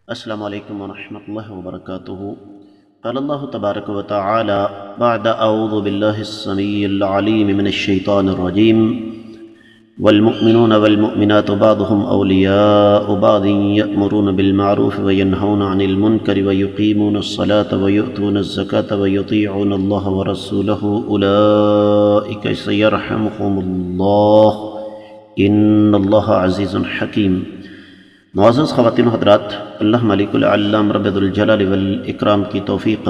السلام علیکم ورحمۃ اللہ وبرکاتہ۔ قال اللہ تبارک و تعالی بعد اعوذ باللہ السمیع العلیم من الشیطان الرجیم والمؤمنون والمؤمنات بعضهم اولیاء بعض یأمرون بالمعروف وینہون عن المنکر ویقیمون الصلاة ویؤتون الزکاة ویطیعون اللہ ورسولہ اولئک سیرحمهم اللہ ان اللہ عزیز حکیم۔ معزز خواتین و حضرات، اللہ ملک العلام رب ذوالجلال والاکرام کی توفیق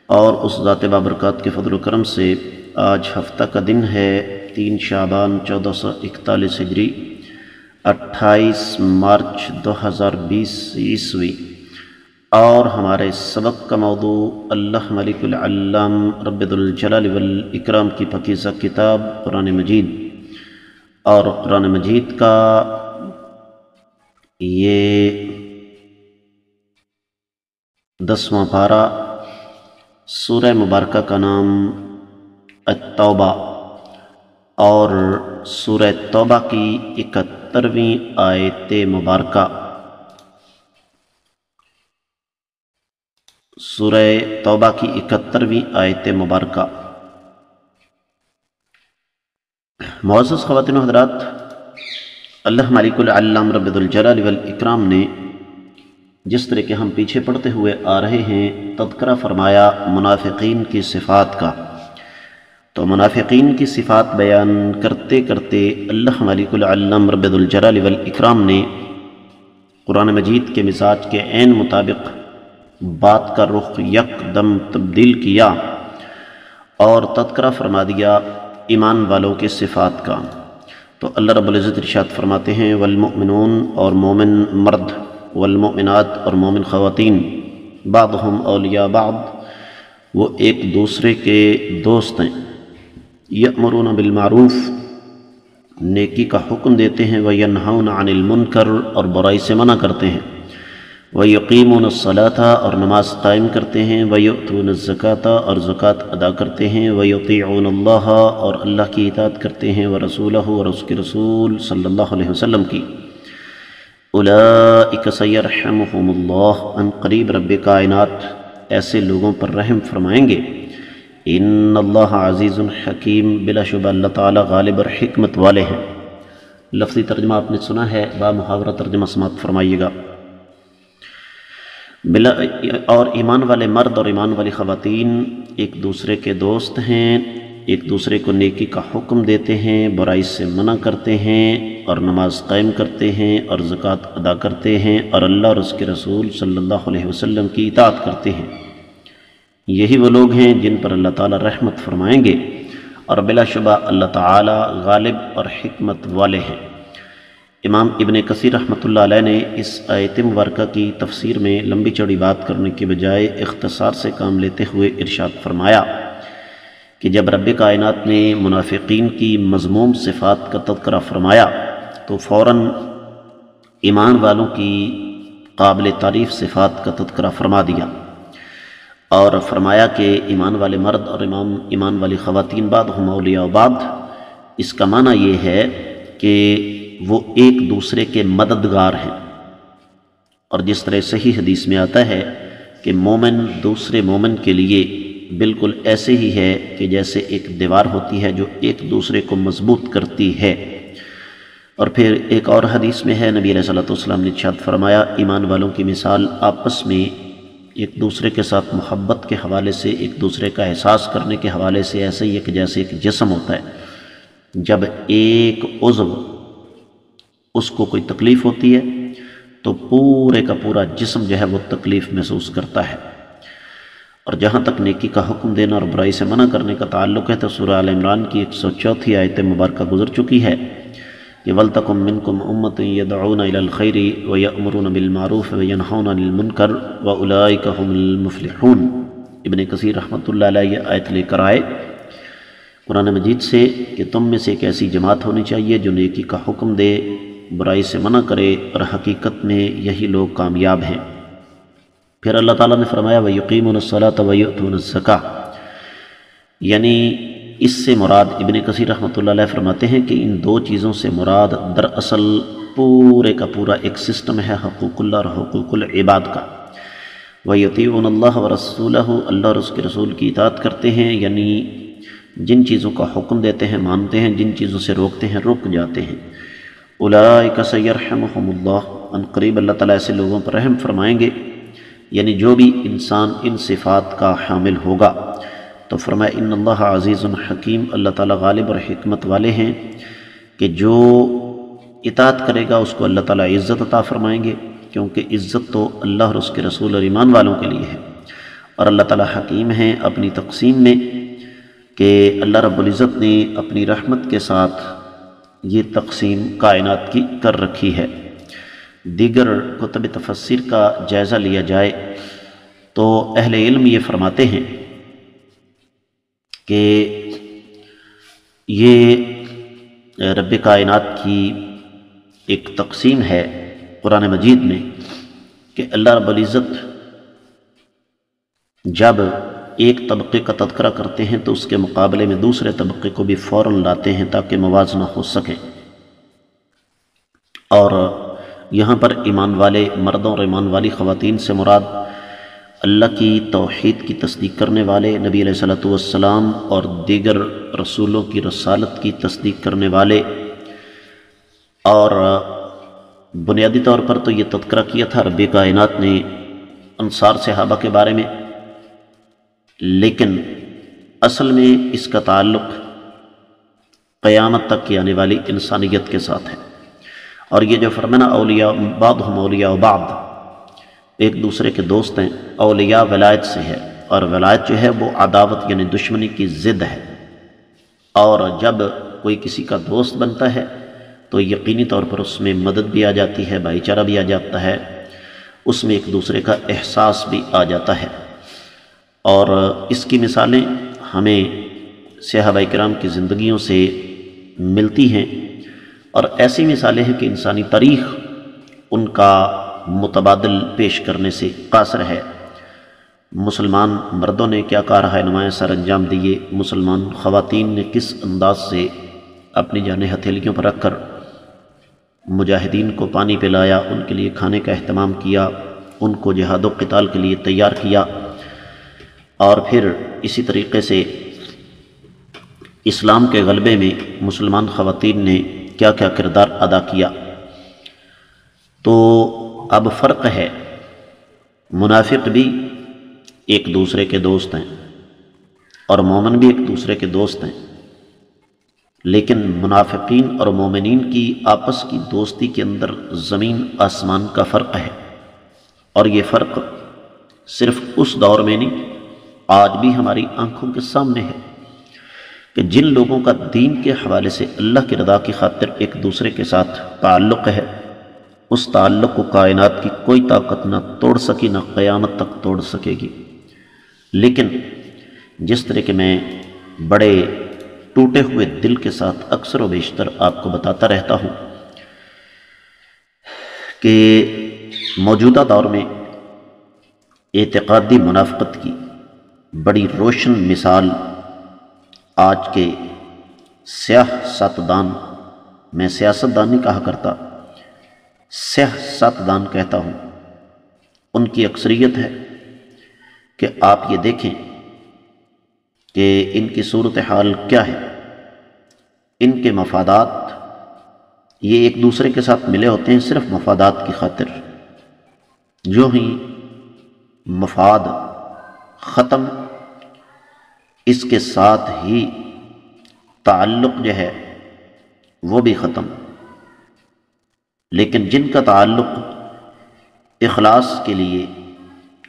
اور اس ذات بابرکات کے فضل و کرم سے آج ہفتہ کا دن ہے 3 شعبان 1441 ہجری، 28 مارچ 2020 عیسوی، اور ہمارے سبق کا موضوع اللہ ملک العلام رب ذوالجلال والاکرام کی پاکیزہ کتاب قرآن مجید، اور قرآن مجید کا یہ 10واں پارہ، سورہ مبارکہ کا نام التوبہ، اور سورہ توبہ کی 71ویں آیت مبارکہ۔ سورہ توبہ کی 71ویں آیت مبارکہ۔ معزز خواتین و حضرات، اللہ ملک العلام رب ذوالجلال والاکرام نے جس طرح کہ ہم پیچھے پڑھتے ہوئے آ رہے ہیں تذکرہ فرمایا منافقین کی صفات کا، تو منافقین کی صفات بیان کرتے کرتے اللہ ملک العلام رب ذوالجلال والاکرام نے قرآن مجید کے مزاج کے عین مطابق بات کا رخ یک دم تبدیل کیا اور تذکرہ فرما دیا ایمان والوں کے صفات کا۔ تو اللہ رب العزت ارشاد فرماتے ہیں والمؤمنون، اور مومن مرد، والمؤمنات، اور مومن خواتین، بعضهم اولیاء بعض، وہ ایک دوسرے کے دوست ہیں، یأمرون بالمعروف، نیکی کا حکم دیتے ہیں، وینہون عن المنکر، اور برائی سے منع کرتے ہیں، ویقیمون الصلاۃ، اور نماز قائم کرتے ہیں، ویؤتون الزکاۃ، اور زکوٰۃ ادا کرتے ہیں، ویطیعون اللہ، اور اللہ کی اطاعت کرتے ہیں، ورسولہ، اور اس کے رسول صلی اللہ علیہ وسلم کی، اولئک سیرحمهم اللہ، ان قریب رب کائنات ایسے لوگوں پر رحم فرمائیں گے، ان اللہ عزیز حکیم، بلا شبہ اللہ تعالی غالب اور حکمت والے ہیں۔ لفظی ترجمہ آپ نے سنا ہے، با محاورہ ترجمہ سماعت فرمائیے گا۔ اور ایمان والے مرد اور ایمان والی خواتین ایک دوسرے کے دوست ہیں، ایک دوسرے کو نیکی کا حکم دیتے ہیں، برائی سے منع کرتے ہیں، اور نماز قائم کرتے ہیں، اور زکوٰۃ ادا کرتے ہیں، اور اللہ اور اس کے رسول صلی اللہ علیہ وسلم کی اطاعت کرتے ہیں۔ یہی وہ لوگ ہیں جن پر اللہ تعالی رحمت فرمائیں گے، اور بلا شبہ اللہ تعالی غالب اور حکمت والے ہیں۔ امام ابن کثیر رحمۃ اللہ علیہ نے اس آیت مبارکہ کی تفسیر میں لمبی چوڑی بات کرنے کے بجائے اختصار سے کام لیتے ہوئے ارشاد فرمایا کہ جب رب کائنات نے منافقین کی مذموم صفات کا تذکرہ فرمایا تو فوراً ایمان والوں کی قابل تعریف صفات کا تذکرہ فرما دیا، اور فرمایا کہ ایمان والے مرد اور ایمان والی خواتین بعضهم اولیاء بعض، اس کا معنی یہ ہے کہ وہ ایک دوسرے کے مددگار ہیں، اور جس طرح صحیح حدیث میں آتا ہے کہ مومن دوسرے مومن کے لیے بالکل ایسے ہی ہے کہ جیسے ایک دیوار ہوتی ہے جو ایک دوسرے کو مضبوط کرتی ہے۔ اور پھر ایک اور حدیث میں ہے، نبی علیہ الصلوۃ والسلام نے ارشاد فرمایا ایمان والوں کی مثال آپس میں ایک دوسرے کے ساتھ محبت کے حوالے سے، ایک دوسرے کا احساس کرنے کے حوالے سے ایسے ہی ہے کہ جیسے ایک جسم ہوتا ہے، جب ایک عضو اس کو کوئی تکلیف ہوتی ہے تو پورے کا پورا جسم جو ہے وہ تکلیف محسوس کرتا ہے۔ اور جہاں تک نیکی کا حکم دینا اور برائی سے منع کرنے کا تعلق ہے تو سورہ آل عمران کی 104 آیت مبارکہ گزر چکی ہے کہ وَلْتَكُن مِّنكُمْ أُمَّةٌ يَدْعُونَ إِلَى الْخَيْرِ وَيَأْمُرُونَ بِالْمَعْرُوفِ وَيَنْهَوْنَ عَنِ الْمُنكَرِ وَأُولَٰئِكَ هُمُ الْمُفْلِحُونَ۔ ابن کثیر رحمۃ اللہ علیہ یہ آیت لے کر آئے قرآن مجید سے کہ تم میں سے ایک ایسی جماعت ہونی چاہیے جو نیکی کا حکم دے، برائی سے منع کرے، اور حقیقت میں یہی لوگ کامیاب ہیں۔ پھر اللہ تعالیٰ نے فرمایا وَيُقِيمُونَ الصَّلَاةَ وَيُؤْتُونَ الزَّكَاةَ، یعنی اس سے مراد ابن کثیر رحمۃ اللہ علیہ فرماتے ہیں کہ ان دو چیزوں سے مراد دراصل پورے کا پورا ایک سسٹم ہے حقوق اللہ اور حقوق العباد کا۔ وَيُطِيعُونَ اللَّهَ وَرَسُولَهُ، اللہ اور اس کے رسول کی اطاعت کرتے ہیں، یعنی جن چیزوں کا حکم دیتے ہیں مانتے ہیں، جن چیزوں سے روکتے ہیں رک جاتے ہیں۔ اولئک سیرحمہم اللہ، ان قریب اللہ تعالیٰ ایسے لوگوں پر رحم فرمائیں گے، یعنی جو بھی انسان ان صفات کا حامل ہوگا۔ تو فرمایا ان اللہ عزیز حکیم، اللہ تعالیٰ غالب اور حکمت والے ہیں کہ جو اطاعت کرے گا اس کو اللہ تعالیٰ عزت عطا فرمائیں گے، کیونکہ عزت تو اللہ اور اس کے رسول اور ایمان والوں کے لیے ہے۔ اور اللہ تعالیٰ حکیم ہیں اپنی تقسیم میں کہ اللہ رب العزت نے اپنی رحمت کے ساتھ یہ تقسیم کائنات کی کر رکھی ہے۔ دیگر کتب تفسیر کا جائزہ لیا جائے تو اہل علم یہ فرماتے ہیں کہ یہ رب کائنات کی ایک تقسیم ہے قرآن مجید میں کہ اللہ رب العزت جب ایک طبقے کا تذکرہ کرتے ہیں تو اس کے مقابلے میں دوسرے طبقے کو بھی فوراً لاتے ہیں تاکہ موازنہ ہو سکے۔ اور یہاں پر ایمان والے مردوں اور ایمان والی خواتین سے مراد اللہ کی توحید کی تصدیق کرنے والے، نبی علیہ الصلوۃ والسلام اور دیگر رسولوں کی رسالت کی تصدیق کرنے والے۔ اور بنیادی طور پر تو یہ تذکرہ کیا تھا رب کائنات نے انصار صحابہ کے بارے میں، لیکن اصل میں اس کا تعلق قیامت تک کی آنے والی انسانیت کے ساتھ ہے۔ اور یہ جو فرمانا اولیاء بعضهم اولیاء بعض، ایک دوسرے کے دوست ہیں، اولیاء ولایت سے ہے، اور ولایت جو ہے وہ عداوت یعنی دشمنی کی ضد ہے۔ اور جب کوئی کسی کا دوست بنتا ہے تو یقینی طور پر اس میں مدد بھی آ جاتی ہے، بھائی چارہ بھی آ جاتا ہے، اس میں ایک دوسرے کا احساس بھی آ جاتا ہے۔ اور اس کی مثالیں ہمیں صحابہ کرام کی زندگیوں سے ملتی ہیں، اور ایسی مثالیں ہیں کہ انسانی تاریخ ان کا متبادل پیش کرنے سے قاصر ہے۔ مسلمان مردوں نے کیا کارہائے نمایاں سر انجام دیے، مسلمان خواتین نے کس انداز سے اپنی جانیں ہتھیلیوں پر رکھ کر مجاہدین کو پانی پلایا، ان کے لیے کھانے کا اہتمام کیا، ان کو جہاد و قتال کے لیے تیار کیا، اور پھر اسی طریقے سے اسلام کے غلبے میں مسلمان خواتین نے کیا کیا کردار ادا کیا۔ تو اب فرق ہے، منافق بھی ایک دوسرے کے دوست ہیں اور مومن بھی ایک دوسرے کے دوست ہیں، لیکن منافقین اور مومنین کی آپس کی دوستی کے اندر زمین آسمان کا فرق ہے۔ اور یہ فرق صرف اس دور میں نہیں، آج بھی ہماری آنکھوں کے سامنے ہے کہ جن لوگوں کا دین کے حوالے سے اللہ کی رضا کی خاطر ایک دوسرے کے ساتھ تعلق ہے، اس تعلق کو کائنات کی کوئی طاقت نہ توڑ سکی، نہ قیامت تک توڑ سکے گی۔ لیکن جس طرح کہ میں بڑے ٹوٹے ہوئے دل کے ساتھ اکثر و بیشتر آپ کو بتاتا رہتا ہوں کہ موجودہ دور میں اعتقادی منافقت کی بڑی روشن مثال آج کے سیاستدان، میں سیاستدان نہیں کہا کرتا، سیاستدان کہتا ہوں، ان کی اکثریت ہے کہ آپ یہ دیکھیں کہ ان کی صورتحال کیا ہے۔ ان کے مفادات، یہ ایک دوسرے کے ساتھ ملے ہوتے ہیں صرف مفادات کی خاطر، جو ہی مفاد ختم، اس کے ساتھ ہی تعلق جو ہے وہ بھی ختم۔ لیکن جن کا تعلق اخلاص کے لیے،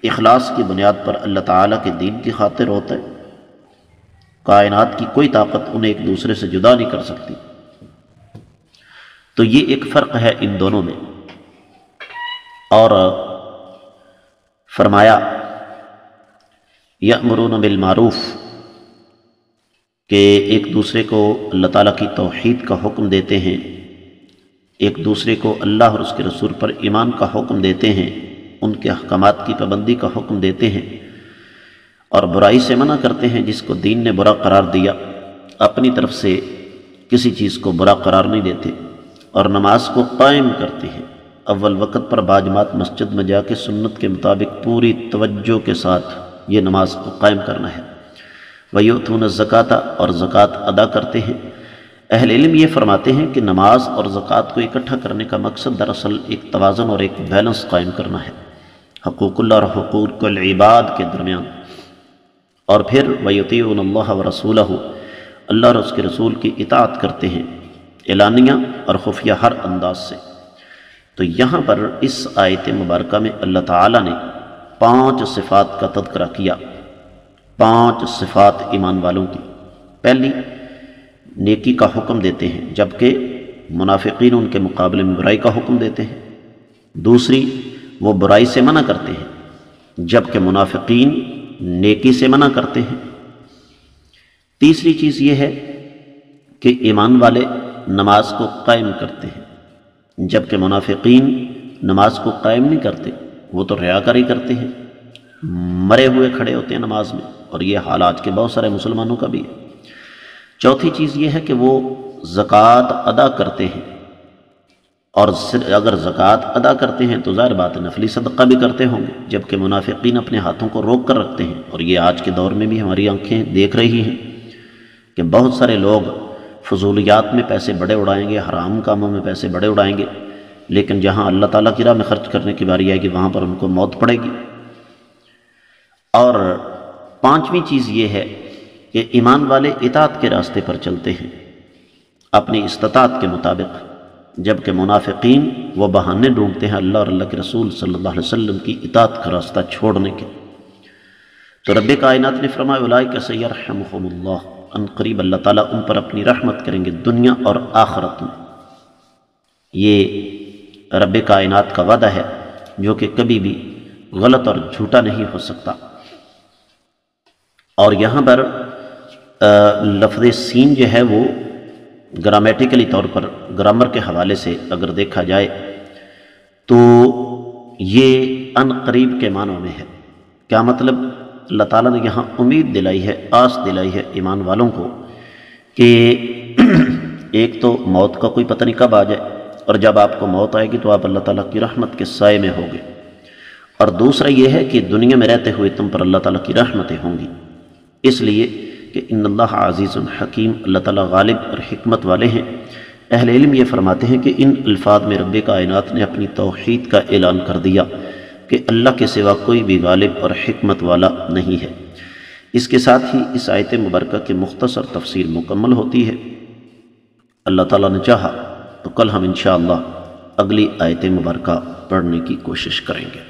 اخلاص کی بنیاد پر اللہ تعالیٰ کے دین کی خاطر ہوتا ہے، کائنات کی کوئی طاقت انہیں ایک دوسرے سے جدا نہیں کر سکتی۔ تو یہ ایک فرق ہے ان دونوں میں۔ اور فرمایا یأمرون بالمعروف، کہ ایک دوسرے کو اللہ تعالیٰ کی توحید کا حکم دیتے ہیں، ایک دوسرے کو اللہ اور اس کے رسول پر ایمان کا حکم دیتے ہیں، ان کے احکامات کی پابندی کا حکم دیتے ہیں، اور برائی سے منع کرتے ہیں جس کو دین نے برا قرار دیا۔ اپنی طرف سے کسی چیز کو برا قرار نہیں دیتے، اور نماز کو قائم کرتے ہیں، اول وقت پر باجماعت مسجد میں جا کے سنت کے مطابق پوری توجہ کے ساتھ یہ نماز کو قائم کرنا ہے۔ وَيُؤْتُونَ الزَّكَاةَ اور زکوٰۃ ادا کرتے ہیں۔ اہل علم یہ فرماتے ہیں کہ نماز اور زکوٰۃ کو اکٹھا کرنے کا مقصد دراصل ایک توازن اور ایک بیلنس قائم کرنا ہے حقوق اللہ اور حقوق العباد کے درمیان۔ اور پھر وَيُطِيعُونَ اللَّهَ وَرَسُولَهُ اللہ اور اس کے رسول کی اطاعت کرتے ہیں، اعلانیہ اور خفیہ ہر انداز سے۔ تو یہاں پر اس آیت مبارکہ میں اللہ تعالیٰ نے 5 صفات کا تذکرہ کیا، 5 صفات ایمان والوں کی۔ پہلی، نیکی کا حکم دیتے ہیں جبکہ منافقین ان کے مقابلے میں برائی کا حکم دیتے ہیں۔ دوسری، وہ برائی سے منع کرتے ہیں جبکہ منافقین نیکی سے منع کرتے ہیں۔ تیسری چیز یہ ہے کہ ایمان والے نماز کو قائم کرتے ہیں جبکہ منافقین نماز کو قائم نہیں کرتے، وہ تو ریاکاری کرتے ہیں، مرے ہوئے کھڑے ہوتے ہیں نماز میں، اور یہ حال آج کے بہت سارے مسلمانوں کا بھی ہے۔ چوتھی چیز یہ ہے کہ وہ زکوٰۃ ادا کرتے ہیں، اور اگر زکوٰۃ ادا کرتے ہیں تو ظاہر بات ہے نفلی صدقہ بھی کرتے ہوں گے، جبکہ منافقین اپنے ہاتھوں کو روک کر رکھتے ہیں۔ اور یہ آج کے دور میں بھی ہماری آنکھیں دیکھ رہی ہیں کہ بہت سارے لوگ فضولیات میں پیسے بڑے اڑائیں گے، حرام کاموں میں پیسے بڑے اڑائیں گے، لیکن جہاں اللہ تعالیٰ کی راہ میں خرچ کرنے کی باری آئے گی وہاں پر ان کو موت پڑے گی۔ اور 5ویں چیز یہ ہے کہ ایمان والے اطاعت کے راستے پر چلتے ہیں اپنی استطاعت کے مطابق، جبکہ منافقین وہ بہانے ڈھونڈتے ہیں اللہ اور اللہ کے رسول صلی اللہ علیہ وسلم کی اطاعت کا راستہ چھوڑنے کے۔ تو رب کائنات نے فرمایا اولئک سیرحمہم اللہ، ان قریب اللہ تعالیٰ ان پر اپنی رحمت کریں گے دنیا اور آخرت میں۔ یہ رب کائنات کا وعدہ ہے جو کہ کبھی بھی غلط اور جھوٹا نہیں ہو سکتا۔ اور یہاں پر لفظ سین جو ہے وہ گرامیٹیکلی طور پر گرامر کے حوالے سے اگر دیکھا جائے تو یہ ان قریب کے معنوں میں ہے۔ کیا مطلب؟ اللہ تعالیٰ نے یہاں امید دلائی ہے، آس دلائی ہے ایمان والوں کو کہ ایک تو موت کا کوئی پتہ نہیں کب آ جائے، اور جب آپ کو موت آئے گی تو آپ اللہ تعالیٰ کی رحمت کے سائے میں ہوگے، اور دوسرا یہ ہے کہ دنیا میں رہتے ہوئے تم پر اللہ تعالیٰ کی رحمتیں ہوں گی، اس لیے کہ ان اللہ عزیز حکیم، اللہ تعالیٰ غالب اور حکمت والے ہیں۔ اہل علم یہ فرماتے ہیں کہ ان الفاظ میں رب کائنات نے اپنی توحید کا اعلان کر دیا کہ اللہ کے سوا کوئی بھی غالب اور حکمت والا نہیں ہے۔ اس کے ساتھ ہی اس آیت مبارکہ کی مختصر تفسیر مکمل ہوتی ہے۔ اللہ تعالیٰ نے چاہا تو کل ہم انشاءاللہ اگلی آیت مبارکہ پڑھنے کی کوشش کریں گے۔